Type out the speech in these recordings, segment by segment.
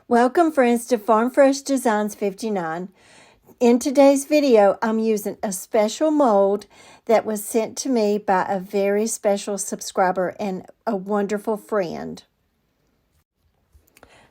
Welcome friends to Farm Fresh Designs 59. In today's video, I'm using a special mold that was sent to me by a very special subscriber and a wonderful friend.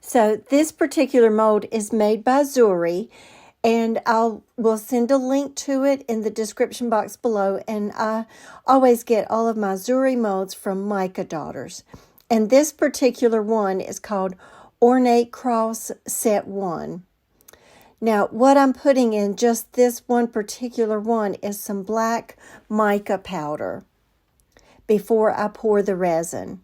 So this particular mold is made by Zuri, and will send a link to it in the description box below. And I always get all of my Zuri molds from Micah Daughters. And this particular one is called Ornate Cross Set 1. Now, what I'm putting in just this one particular one is some black mica powder before I pour the resin.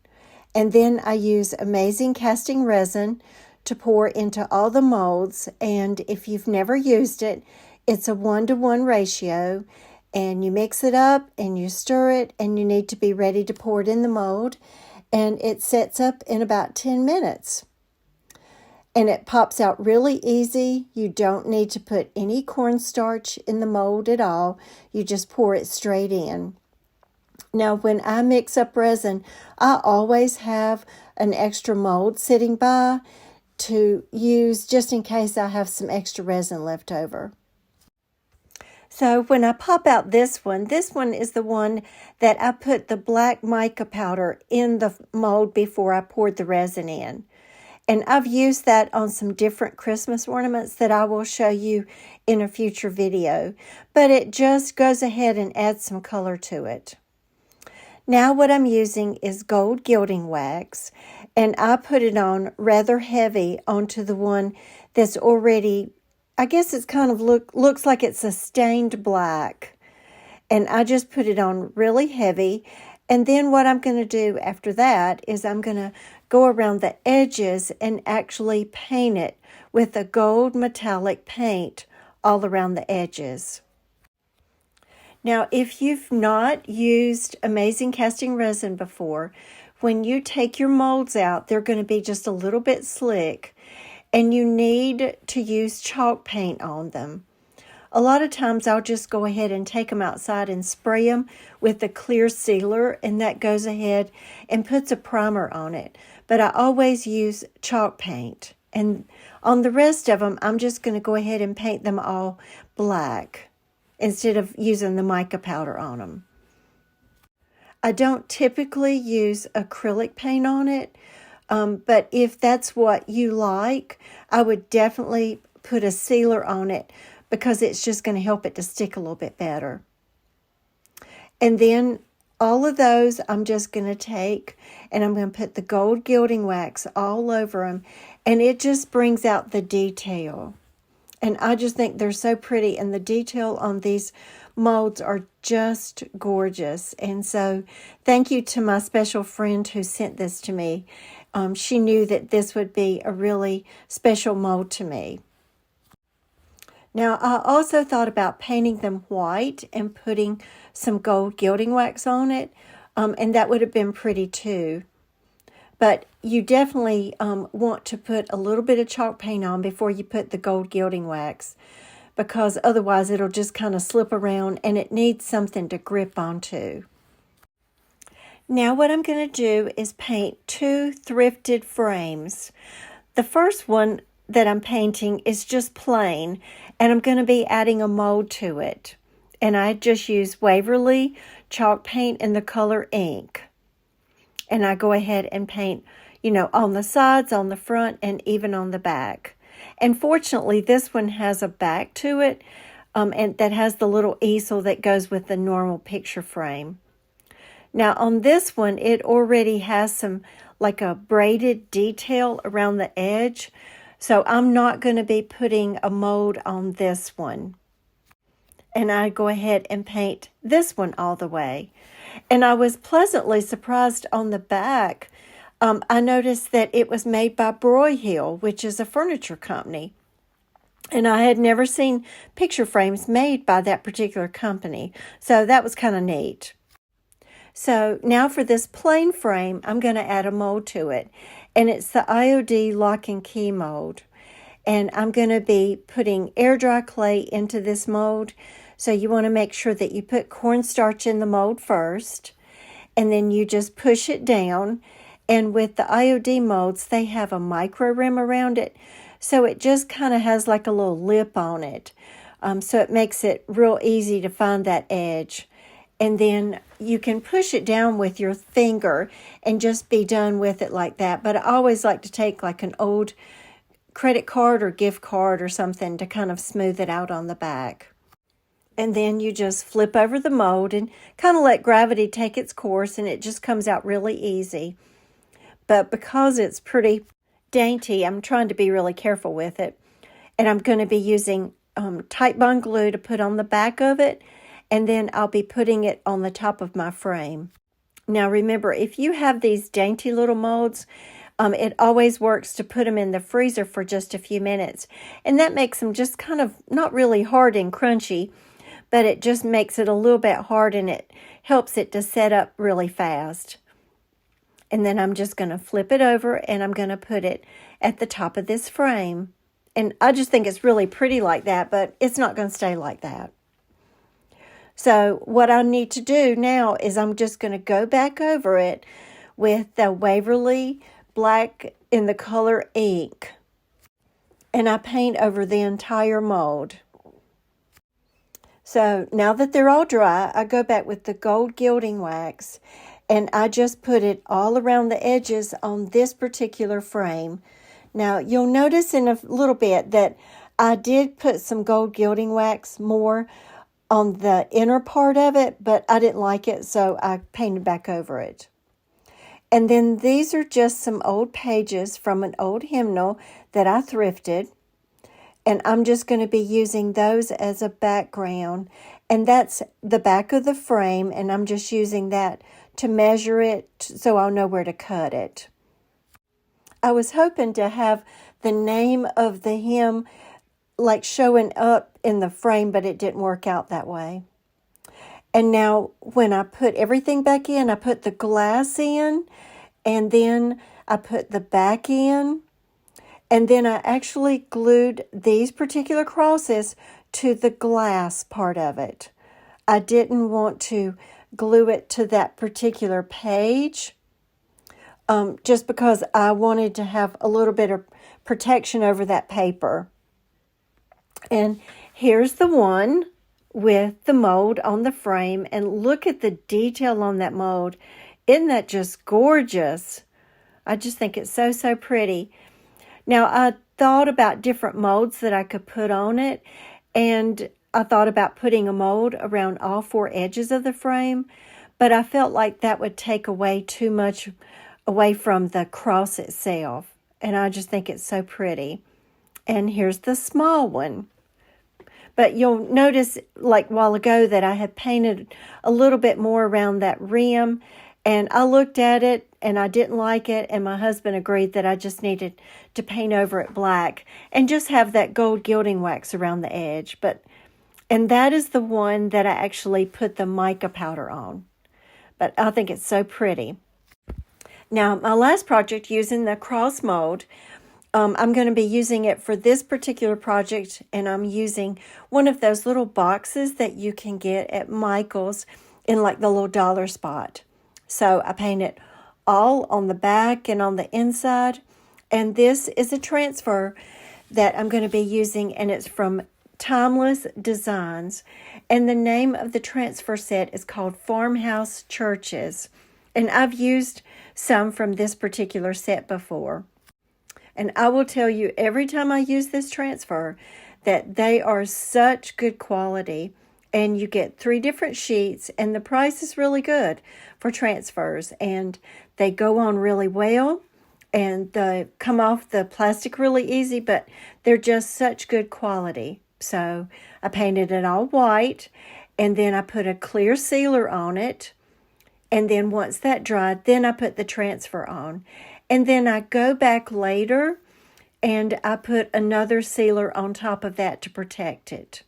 And then I use amazing casting resin to pour into all the molds. And if you've never used it, it's a 1-to-1 ratio. And you mix it up and you stir it, and you need to be ready to pour it in the mold. And it sets up in about 10 minutes. And it pops out really easy. You don't need to put any cornstarch in the mold at all. You just pour it straight in. Now, when I mix up resin, I always have an extra mold sitting by to use just in case I have some extra resin left over. So when I pop out this one is the one that I put the black mica powder in the mold before I poured the resin in. And I've used that on some different Christmas ornaments that I will show you in a future video. But it just goes ahead and adds some color to it. Now what I'm using is gold gilding wax. And I put it on rather heavy onto the one that's already, I guess it's kind of looks like it's a stained black. And I just put it on really heavy. And then what I'm going to do after that is I'm going to go around the edges and actually paint it with a gold metallic paint all around the edges. Now, if you've not used amazing casting resin before, when you take your molds out, they're going to be just a little bit slick, and you need to use chalk paint on them. A lot of times I'll just go ahead and take them outside and spray them with a clear sealer, and that goes ahead and puts a primer on it. But I always use chalk paint. And on the rest of them, I'm just going to go ahead and paint them all black instead of using the mica powder on them. I don't typically use acrylic paint on it, but if that's what you like, I would definitely put a sealer on it, because it's just going to help it to stick a little bit better. And then all of those I'm just going to take and I'm going to put the gold gilding wax all over them, and it just brings out the detail. And I just think they're so pretty, and the detail on these molds are just gorgeous. And so thank you to my special friend who sent this to me. She knew that this would be a really special mold to me. Now, I also thought about painting them white and putting some gold gilding wax on it, and that would have been pretty too. But you definitely want to put a little bit of chalk paint on before you put the gold gilding wax, because otherwise it'll just kind of slip around, and it needs something to grip onto. Now what I'm going to do is paint 2 thrifted frames. The first one that I'm painting is just plain, and I'm going to be adding a mold to it. And I just use Waverly chalk paint in the color ink. And I go ahead and paint, on the sides, on the front, and even on the back. And fortunately, this one has a back to it, and that has the little easel that goes with the normal picture frame. Now on this one, it already has some like a braided detail around the edge. So I'm not going to be putting a mold on this one. And I go ahead and paint this one all the way. And I was pleasantly surprised on the back. I noticed that it was made by Broyhill, which is a furniture company. And I had never seen picture frames made by that particular company. So that was kind of neat. So now for this plain frame, I'm going to add a mold to it. And it's the IOD Lock and Key mold. And I'm going to be putting air dry clay into this mold. So you want to make sure that you put cornstarch in the mold first. And then you just push it down. And with the IOD molds, they have a micro rim around it. So it just kind of has like a little lip on it. So it makes it real easy to find that edge. And then you can push it down with your finger and just be done with it like that. But I always like to take like an old credit card or gift card or something to kind of smooth it out on the back. And then you just flip over the mold and kind of let gravity take its course, and it just comes out really easy. But because it's pretty dainty, I'm trying to be really careful with it. And I'm going to be using tight bond glue to put on the back of it, and then I'll be putting it on the top of my frame. Now remember, if you have these dainty little molds, it always works to put them in the freezer for just a few minutes. And that makes them just kind of not really hard and crunchy, but it just makes it a little bit hard, and it helps it to set up really fast. And then I'm just going to flip it over, and I'm going to put it at the top of this frame. And I just think it's really pretty like that, but it's not going to stay like that. So what I need to do now is I'm just going to go back over it with the Waverly black in the color ink. And I paint over the entire mold. So now that they're all dry, I go back with the gold gilding wax, and I just put it all around the edges on this particular frame. Now you'll notice in a little bit that I did put some gold gilding wax more on the inner part of it, but I didn't like it, so I painted back over it. And then these are just some old pages from an old hymnal that I thrifted. And I'm just going to be using those as a background. And that's the back of the frame, and I'm just using that to measure it so I'll know where to cut it. I was hoping to have the name of the hymn like showing up in the frame, but it didn't work out that way. And now when I put everything back in, I put the glass in, and then I put the back in, and then I actually glued these particular crosses to the glass part of it. I didn't want to glue it to that particular page, just because I wanted to have a little bit of protection over that paper. And here's the one with the mold on the frame, and look at the detail on that mold. Isn't that just gorgeous? I just think it's so, so pretty. Now, I thought about different molds that I could put on it, and I thought about putting a mold around all four edges of the frame, but I felt like that would take away too much away from the cross itself, and I just think it's so pretty. And here's the small one. But you'll notice, like a while ago, that I had painted a little bit more around that rim, and I looked at it, and I didn't like it, and my husband agreed that I just needed to paint over it black and just have that gold gilding wax around the edge. And that is the one that I actually put the mica powder on. But I think it's so pretty. Now, my last project using the cross mold, I'm going to be using it for this particular project, and I'm using one of those little boxes that you can get at Michael's in like the little dollar spot. So I paint it all on the back and on the inside, and this is a transfer that I'm going to be using, and it's from Timeless Designs, and the name of the transfer set is called Farmhouse Churches, and I've used some from this particular set before. And I will tell you, every time I use this transfer, that they are such good quality. And you get 3 different sheets, and the price is really good for transfers. And they go on really well, and they come off the plastic really easy, but they're just such good quality. So I painted it all white, and then I put a clear sealer on it. And then once that dried, then I put the transfer on. And then I go back later and I put another sealer on top of that to protect it.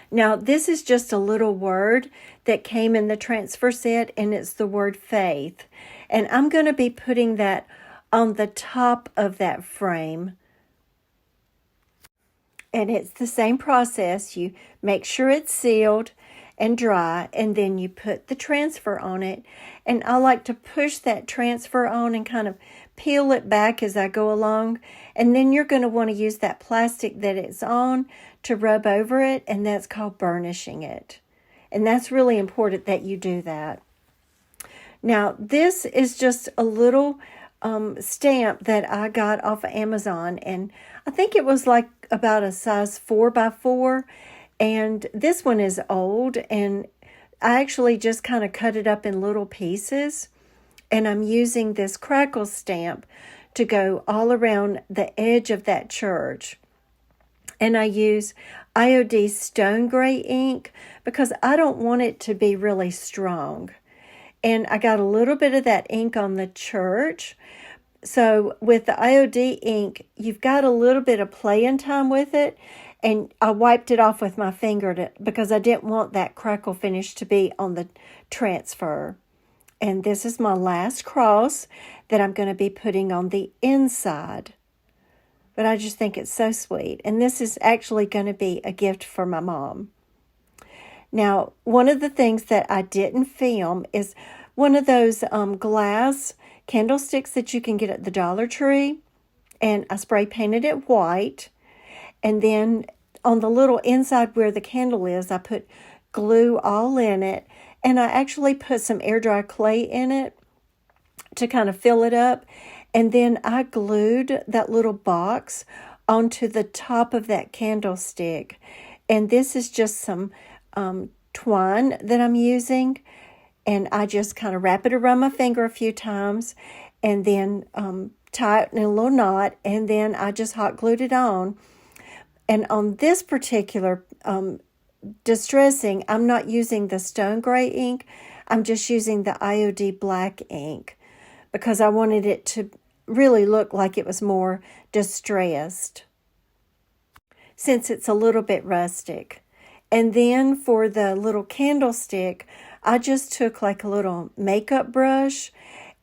Now, this is just a little word that came in the transfer set, and it's the word faith. And I'm going to be putting that on the top of that frame. And it's the same process. You make sure it's sealed, and dry, and then you put the transfer on it. And I like to push that transfer on and kind of peel it back as I go along. And then you're going to want to use that plastic that it's on to rub over it, and that's called burnishing it. And that's really important that you do that. Now, this is just a little stamp that I got off of Amazon, and I think it was like about a size 4x4, and this one is old, and I actually just kind of cut it up in little pieces, and I'm using this crackle stamp to go all around the edge of that church. And I use IOD stone gray ink because I don't want it to be really strong. And I got a little bit of that ink on the church. So with the IOD ink, you've got a little bit of playing time with it. And I wiped it off with my finger because I didn't want that crackle finish to be on the transfer. And this is my last cross that I'm going to be putting on the inside. But I just think it's so sweet. And this is actually going to be a gift for my mom. Now, one of the things that I didn't film is one of those glass candlesticks that you can get at the Dollar Tree. And I spray painted it white. And then on the little inside where the candle is, I put glue all in it. And I actually put some air dry clay in it to kind of fill it up. And then I glued that little box onto the top of that candlestick. And this is just some twine that I'm using. And I just kind of wrap it around my finger a few times and then tie it in a little knot. And then I just hot glued it on. And on this particular distressing, I'm not using the stone gray ink. I'm just using the IOD black ink because I wanted it to really look like it was more distressed since it's a little bit rustic. And then for the little candlestick, I just took like a little makeup brush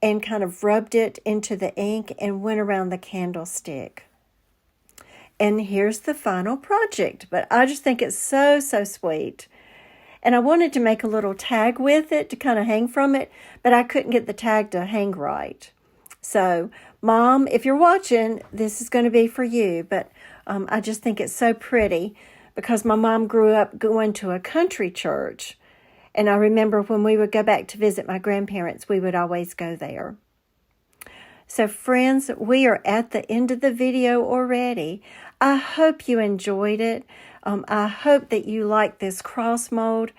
and kind of rubbed it into the ink and went around the candlestick. And here's the final project. But I just think it's so, so sweet. And I wanted to make a little tag with it to kind of hang from it, but I couldn't get the tag to hang right. So, Mom, if you're watching, this is going to be for you. But I just think it's so pretty because my mom grew up going to a country church. And I remember when we would go back to visit my grandparents, we would always go there. So friends, we are at the end of the video already. I hope you enjoyed it. I hope that you like this cross mold.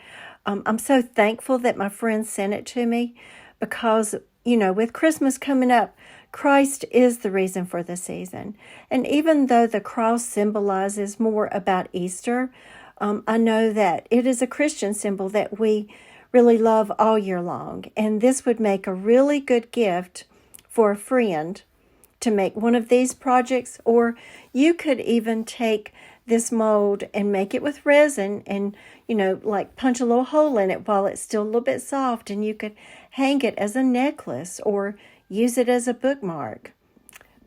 I'm so thankful that my friend sent it to me because, you know, with Christmas coming up, Christ is the reason for the season. And even though the cross symbolizes more about Easter, I know that it is a Christian symbol that we really love all year long. And this would make a really good gift for a friend to make one of these projects, or you could even take this mold and make it with resin and, you know, like punch a little hole in it while it's still a little bit soft, and you could hang it as a necklace or use it as a bookmark.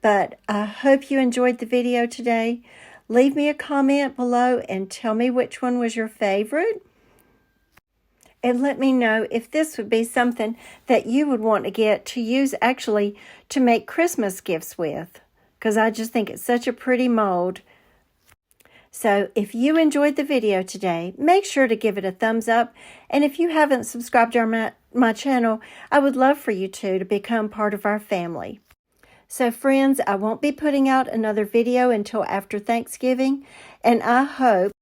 But I hope you enjoyed the video today. Leave me a comment below and tell me which one was your favorite. And let me know if this would be something that you would want to get to use actually to make Christmas gifts with. Because I just think it's such a pretty mold. So if you enjoyed the video today, make sure to give it a thumbs up. And if you haven't subscribed to my channel, I would love for you to become part of our family. So friends, I won't be putting out another video until after Thanksgiving. And I hope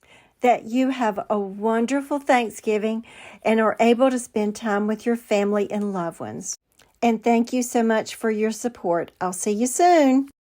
that you have a wonderful Thanksgiving and are able to spend time with your family and loved ones. And thank you so much for your support. I'll see you soon.